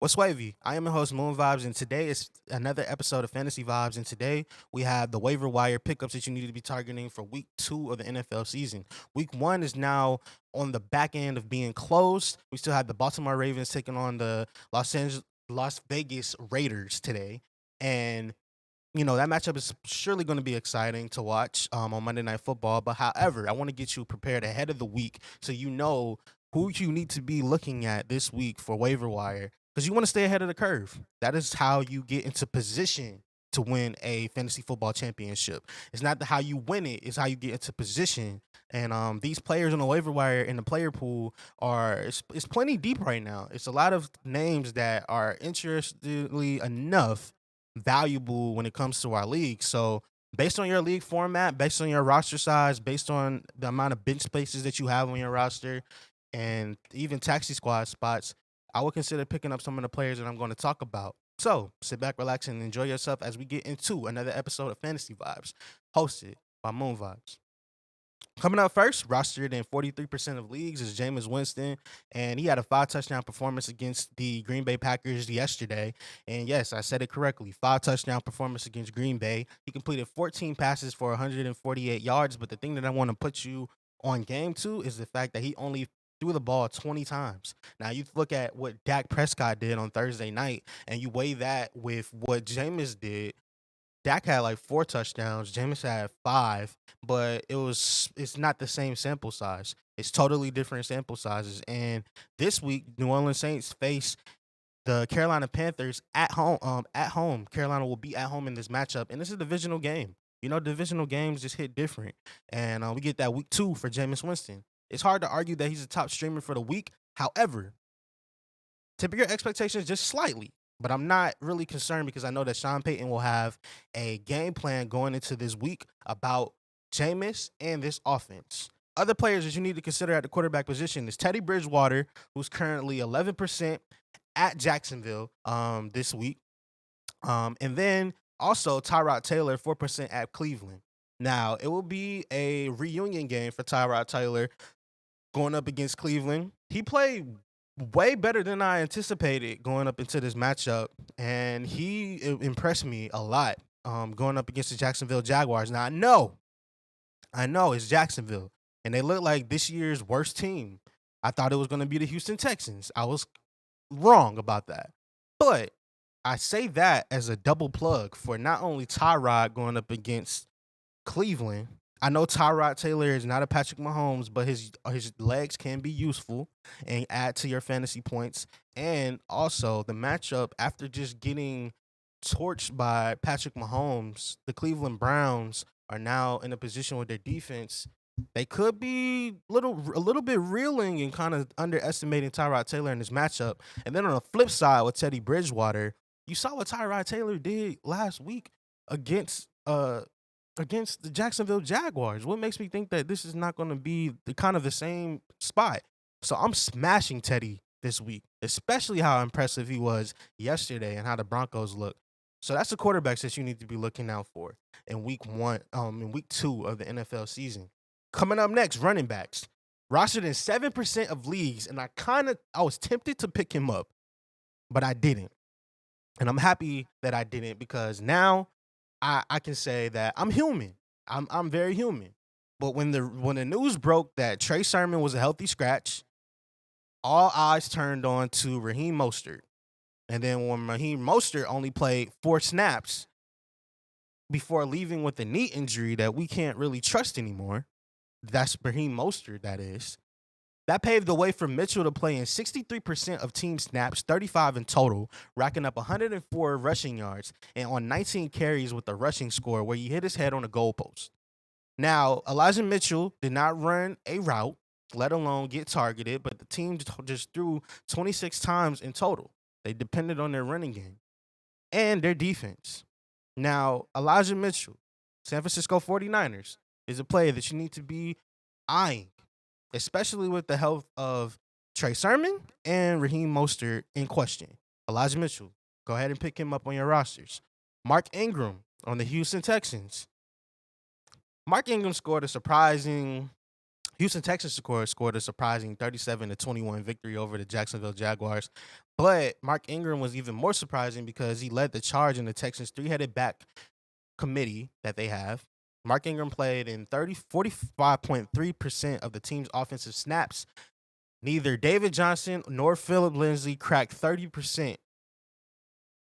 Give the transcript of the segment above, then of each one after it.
What's wavy? I am your host, MoonVibes, and today is another episode of Fantasy Vibes. And today we have the waiver wire pickups that you need to be targeting for week 2 of the NFL season. Week 1 is now on the back end of being closed. We still have the Baltimore Ravens taking on the Las Vegas Raiders today. And that matchup is surely going to be exciting to watch on Monday Night Football. But however, I want to get you prepared ahead of the week so you know who you need to be looking at this week for waiver wire because you want to stay ahead of the curve. That is how you get into position to win a fantasy football championship. It's not how you win it; it's how you get into position. And these players on the waiver wire in the player pool it's plenty deep right now. It's a lot of names that are interestingly enough valuable when it comes to our league. So based on your league format, based on your roster size, based on the amount of bench spaces that you have on your roster, and even taxi squad spots, I would consider picking up some of the players that I'm going to talk about. So sit back, relax, and enjoy yourself as we get into another episode of Fantasy Vibes, hosted by Moon Vibes. Coming up first, rostered in 43% of leagues, is Jameis Winston, and he had a 5 touchdown performance against the Green Bay Packers yesterday. And yes, I said it correctly, 5 touchdown performance against Green Bay. He completed 14 passes for 148 yards, but the thing that I want to put you on game to is the fact that he only threw the ball 20 times. Now, you look at what Dak Prescott did on Thursday night, and you weigh that with what Jameis did. Dak had like 4 touchdowns. Jameis had 5, but it's not the same sample size. It's totally different sample sizes. And this week, New Orleans Saints face the Carolina Panthers at home. At home, Carolina will be at home in this matchup, and this is a divisional game. Divisional games just hit different, and we get that week 2 for Jameis Winston. It's hard to argue that he's a top streamer for the week. However, temper your expectations just slightly. But I'm not really concerned because I know that Sean Payton will have a game plan going into this week about Jameis and this offense. Other players that you need to consider at the quarterback position is Teddy Bridgewater, who's currently 11% at Jacksonville this week. And then also Tyrod Taylor, 4% at Cleveland. Now, it will be a reunion game for Tyrod Taylor going up against Cleveland. He played way better than I anticipated going up into this matchup, and he impressed me a lot going up against the Jacksonville Jaguars. Now, I know it's Jacksonville, and they look like this year's worst team. I thought it was going to be the Houston Texans. I was wrong about that. But I say that as a double plug for not only Tyrod going up against Cleveland. I know Tyrod Taylor is not a Patrick Mahomes, but his legs can be useful and add to your fantasy points. And also the matchup after just getting torched by Patrick Mahomes, the Cleveland Browns are now in a position with their defense. They could be a little bit reeling and kind of underestimating Tyrod Taylor in this matchup. And then on the flip side with Teddy Bridgewater, you saw what Tyrod Taylor did last week against against the Jacksonville Jaguars. What makes me think that this is not going to be the same spot? So I'm smashing Teddy this week, especially how impressive he was yesterday and how the Broncos look. So that's the quarterbacks that you need to be looking out for in week 2 of the NFL season. Coming up next, running backs. Rostered in 7% of leagues, and I was tempted to pick him up, but I didn't. And I'm happy that I didn't because now I can say that I'm human. I'm very human. But when the news broke that Trey Sermon was a healthy scratch, all eyes turned on to Raheem Mostert. And then when Raheem Mostert only played 4 snaps before leaving with a knee injury that we can't really trust anymore, that's Raheem Mostert, that is. That paved the way for Mitchell to play in 63% of team snaps, 35 in total, racking up 104 rushing yards and on 19 carries with a rushing score where he hit his head on a goalpost. Now, Elijah Mitchell did not run a route, let alone get targeted, but the team just threw 26 times in total. They depended on their running game and their defense. Now, Elijah Mitchell, San Francisco 49ers, is a player that you need to be eyeing, especially with the health of Trey Sermon and Raheem Mostert in question. Elijah Mitchell, go ahead and pick him up on your rosters. Mark Ingram on the Houston Texans. Mark Ingram scored a surprising Houston Texans scored a surprising 37-21 victory over the Jacksonville Jaguars. But Mark Ingram was even more surprising because he led the charge in the Texans' three-headed back committee that they have. Mark Ingram played in 45.3% of the team's offensive snaps. Neither David Johnson nor Phillip Lindsay cracked 30%.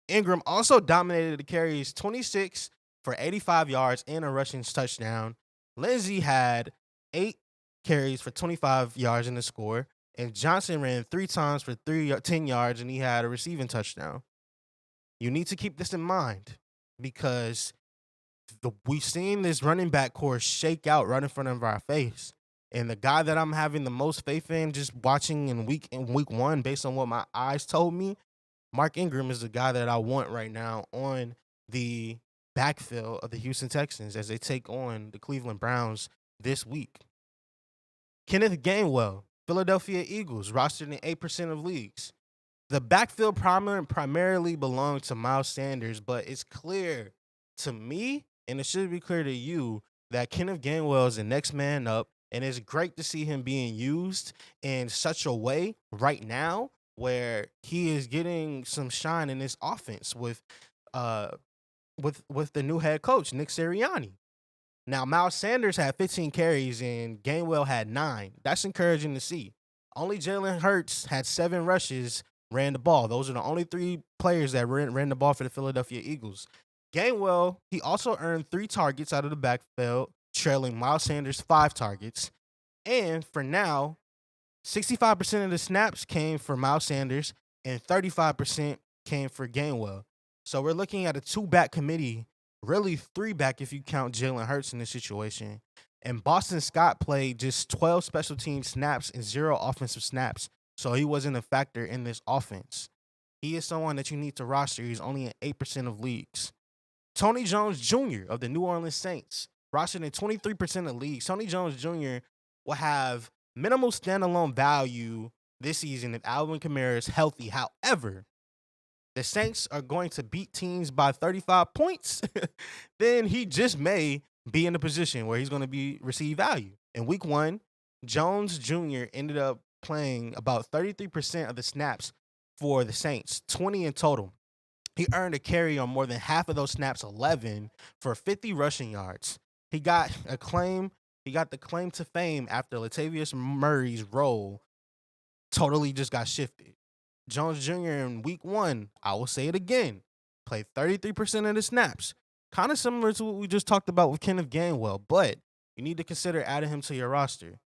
Ingram also dominated the carries, 26 for 85 yards and a rushing touchdown. Lindsay had 8 carries for 25 yards in the score, and Johnson ran 3 times for 10 yards, and he had a receiving touchdown. You need to keep this in mind because we've seen this running back core shake out right in front of our face. And the guy that I'm having the most faith in, just watching in week 1, based on what my eyes told me, Mark Ingram is the guy that I want right now on the backfield of the Houston Texans as they take on the Cleveland Browns this week. Kenneth Gainwell, Philadelphia Eagles, rostered in 8% of leagues. The backfield primarily belongs to Miles Sanders, but it's clear to me, and it should be clear to you, that Kenneth Gainwell is the next man up, and it's great to see him being used in such a way right now where he is getting some shine in this offense with the new head coach, Nick Sirianni. Now, Miles Sanders had 15 carries and Gainwell had 9. That's encouraging to see. Only Jalen Hurts had 7 rushes, ran the ball. Those are the only 3 players that ran the ball for the Philadelphia Eagles. Gainwell, he also earned 3 targets out of the backfield, trailing Miles Sanders 5 targets. And for now, 65% of the snaps came for Miles Sanders and 35% came for Gainwell. So we're looking at a 2-back committee, really 3-back if you count Jalen Hurts in this situation. And Boston Scott played just 12 special team snaps and 0 offensive snaps. So he wasn't a factor in this offense. He is someone that you need to roster. He's only in 8% of leagues. Tony Jones Jr. of the New Orleans Saints, rostered in 23% of leagues. Tony Jones Jr. will have minimal standalone value this season if Alvin Kamara is healthy. However, the Saints are going to beat teams by 35 points, then he just may be in a position where he's going to receive value. In week 1, Jones Jr. ended up playing about 33% of the snaps for the Saints, 20 in total. He earned a carry on more than half of those snaps, 11 for 50 rushing yards. He got the claim to fame after Latavius Murray's role totally just got shifted. Jones Jr. in week 1, I will say it again, played 33% of the snaps. Kind of similar to what we just talked about with Kenneth Gainwell, but you need to consider adding him to your roster.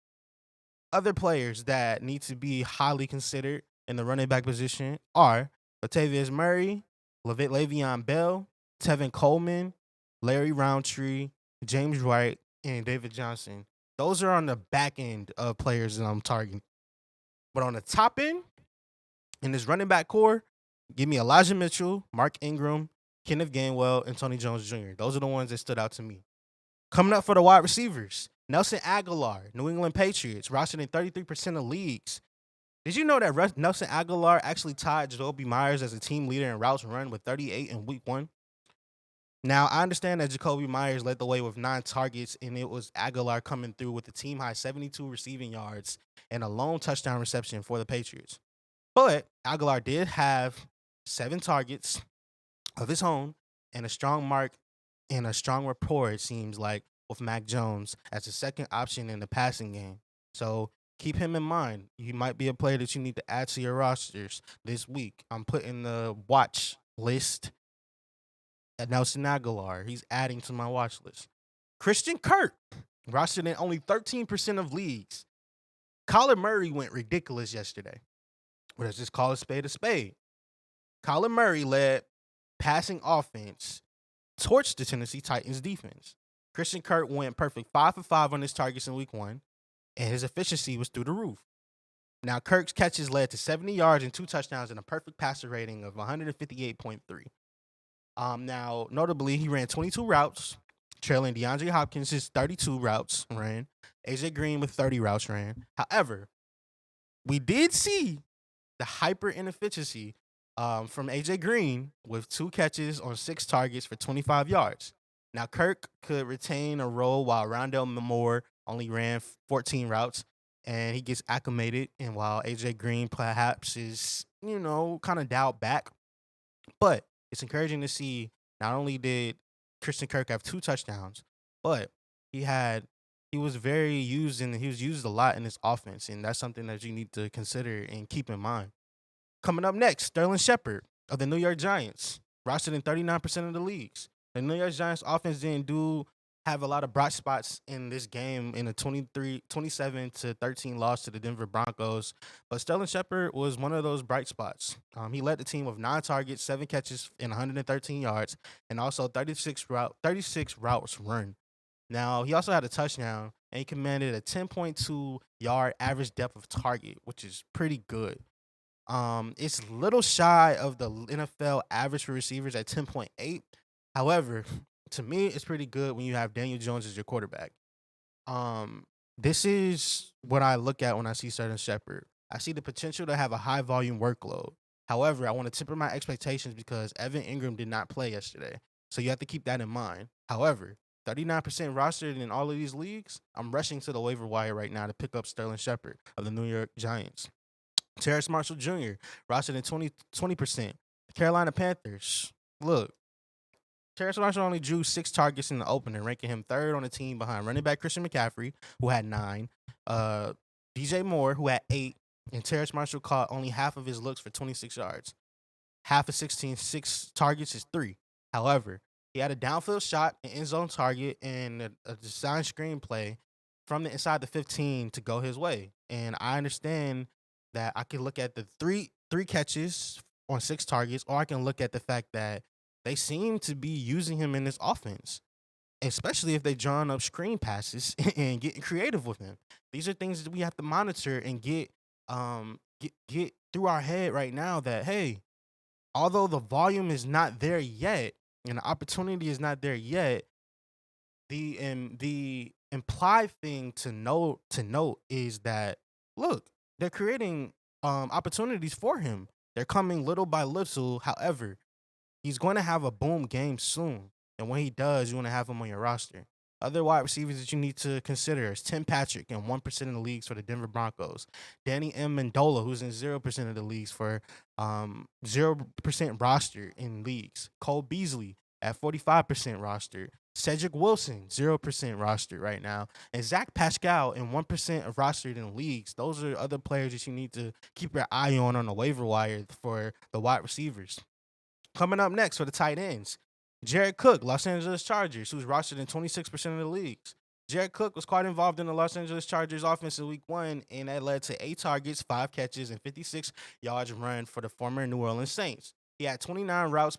Other players that need to be highly considered in the running back position are Latavius Murray, Le'Veon Bell, Tevin Coleman, Larry Roundtree, James Wright, and David Johnson. Those are on the back end of players that I'm targeting. But on the top end, in this running back core, give me Elijah Mitchell, Mark Ingram, Kenneth Gainwell, and Tony Jones Jr. Those are the ones that stood out to me. Coming up for the wide receivers, Nelson Aguilar, New England Patriots, rostered in 33% of leagues. Did you know that Nelson Aguilar actually tied Jacoby Myers as a team leader in routes run with 38 in week 1? Now, I understand that Jacoby Myers led the way with 9 targets, and it was Aguilar coming through with a team-high 72 receiving yards and a lone touchdown reception for the Patriots. But Aguilar did have 7 targets of his own and a strong mark and a strong rapport, it seems like, with Mac Jones as a second option in the passing game. So keep him in mind. He might be a player that you need to add to your rosters this week. I'm putting the watch list at Nelson Aguilar. He's adding to my watch list. Christian Kirk, rostered in only 13% of leagues. Kyler Murray went ridiculous yesterday. Let's just call a spade a spade. Kyler Murray led passing offense, torched the Tennessee Titans defense. Christian Kirk went perfect 5 for 5 on his targets in week 1, and his efficiency was through the roof. Now, Kirk's catches led to 70 yards and 2 touchdowns and a perfect passer rating of 158.3. Now, notably, he ran 22 routes, trailing DeAndre Hopkins' 32 routes ran. AJ Green with 30 routes ran. However, we did see the hyper inefficiency from AJ Green with 2 catches on 6 targets for 25 yards. Now, Kirk could retain a role while Rondale Moore only ran 14 routes, and he gets acclimated. And while AJ Green perhaps is, kind of dialed back, but it's encouraging to see not only did Christian Kirk have 2 touchdowns, but he had he was very used and he was used a lot in this offense, and that's something that you need to consider and keep in mind. Coming up next, Sterling Shepard of the New York Giants, rostered in 39% of the leagues. The New York Giants offense didn't do have a lot of bright spots in this game in a 27-13 loss to the Denver Broncos, but Sterling Shepard was one of those bright spots. He led the team with 9 targets, 7 catches, and 113 yards, and also 36 routes run. Now, he also had a touchdown, and he commanded a 10.2 yard average depth of target, which is pretty good. It's little shy of the NFL average for receivers at 10.8. However, to me, it's pretty good when you have Daniel Jones as your quarterback. Um, this is what I look at when I see Sterling Shepard. I see the potential to have a high volume workload. However, I want to temper my expectations because Evan Ingram did not play yesterday. So you have to keep that in mind. However, 39% rostered in all of these leagues, I'm rushing to the waiver wire right now to pick up Sterling Shepard of the New York Giants. Terrace Marshall Jr., rostered in 20%. Carolina Panthers. Look, Terrace Marshall only drew 6 targets in the opener, ranking him third on the team behind running back Christian McCaffrey, who had 9, DJ Moore, who had 8, and Terrace Marshall caught only half of his looks for 26 yards. Half of 16, 6 targets is 3. However, he had a downfield shot, an end zone target, and a design screenplay from the inside the 15 to go his way. And I understand that I can look at the three catches on 6 targets, or I can look at the fact that they seem to be using him in this offense, especially if they're drawing up screen passes and getting creative with him. These are things that we have to monitor and get through our head right now that, hey, although the volume is not there yet and the opportunity is not there yet, the implied thing to note is that, look, they're creating opportunities for him. They're coming little by little. However, he's going to have a boom game soon. And when he does, you want to have him on your roster. Other wide receivers that you need to consider is Tim Patrick in 1% of the leagues for the Denver Broncos. Danny M. Mendola, who's in 0% of the leagues for 0% roster in leagues. Cole Beasley at 45% roster. Cedric Wilson, 0% roster right now. And Zach Pascal in 1% of rostered in leagues. Those are other players that you need to keep your eye on the waiver wire for the wide receivers. Coming up next for the tight ends, Jared Cook, Los Angeles Chargers, who's rostered in 26% of the leagues. Jared Cook was quite involved in the Los Angeles Chargers offense in week 1, and that led to 8 targets, 5 catches, and 56 yards run for the former New Orleans Saints. He had 29 routes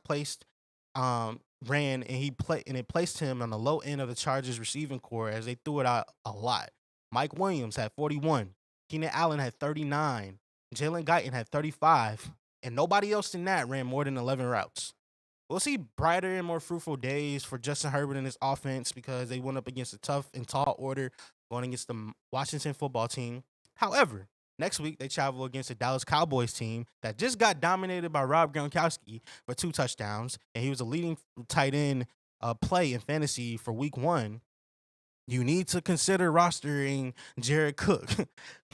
ran, and it placed him on the low end of the Chargers receiving core as they threw it out a lot. Mike Williams had 41. Keenan Allen had 39. Jalen Guyton had 35. And nobody else than that ran more than 11 routes. We'll see brighter and more fruitful days for Justin Herbert and his offense because they went up against a tough and tall order going against the Washington football team. However, next week they travel against the Dallas Cowboys team that just got dominated by Rob Gronkowski for 2 touchdowns, and he was a leading tight end play in fantasy for week 1. You need to consider rostering Jared Cook.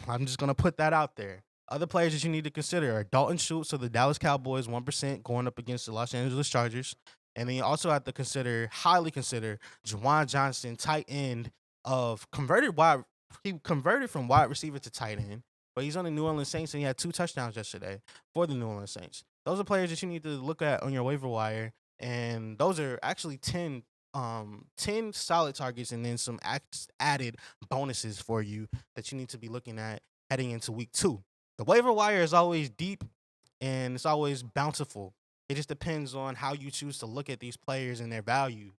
I'm just going to put that out there. Other players that you need to consider are Dalton Schultz of the Dallas Cowboys, 1% going up against the Los Angeles Chargers. And then you also have to highly consider Juwan Johnson, tight end he converted from wide receiver to tight end, but he's on the New Orleans Saints and he had 2 touchdowns yesterday for the New Orleans Saints. Those are players that you need to look at on your waiver wire. And those are actually 10 solid targets and then some added bonuses for you that you need to be looking at heading into week 2. The waiver wire is always deep and it's always bountiful. It just depends on how you choose to look at these players and their values.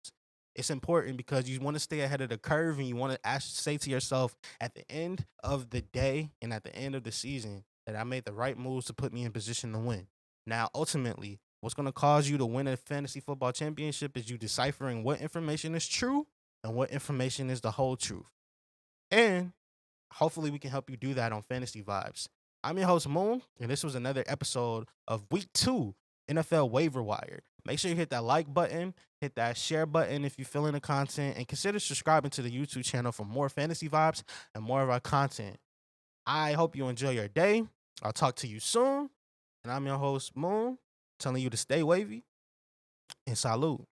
It's important because you want to stay ahead of the curve and you want to say to yourself at the end of the day and at the end of the season that I made the right moves to put me in position to win. Now, ultimately, what's going to cause you to win a fantasy football championship is you deciphering what information is true and what information is the whole truth. And hopefully we can help you do that on Fantasy Vibes. I'm your host, Moon, and this was another episode of Week 2 NFL Waiver Wire. Make sure you hit that like button, hit that share button if you're feeling the content, and consider subscribing to the YouTube channel for more fantasy vibes and more of our content. I hope you enjoy your day. I'll talk to you soon. And I'm your host, Moon, telling you to stay wavy and salute.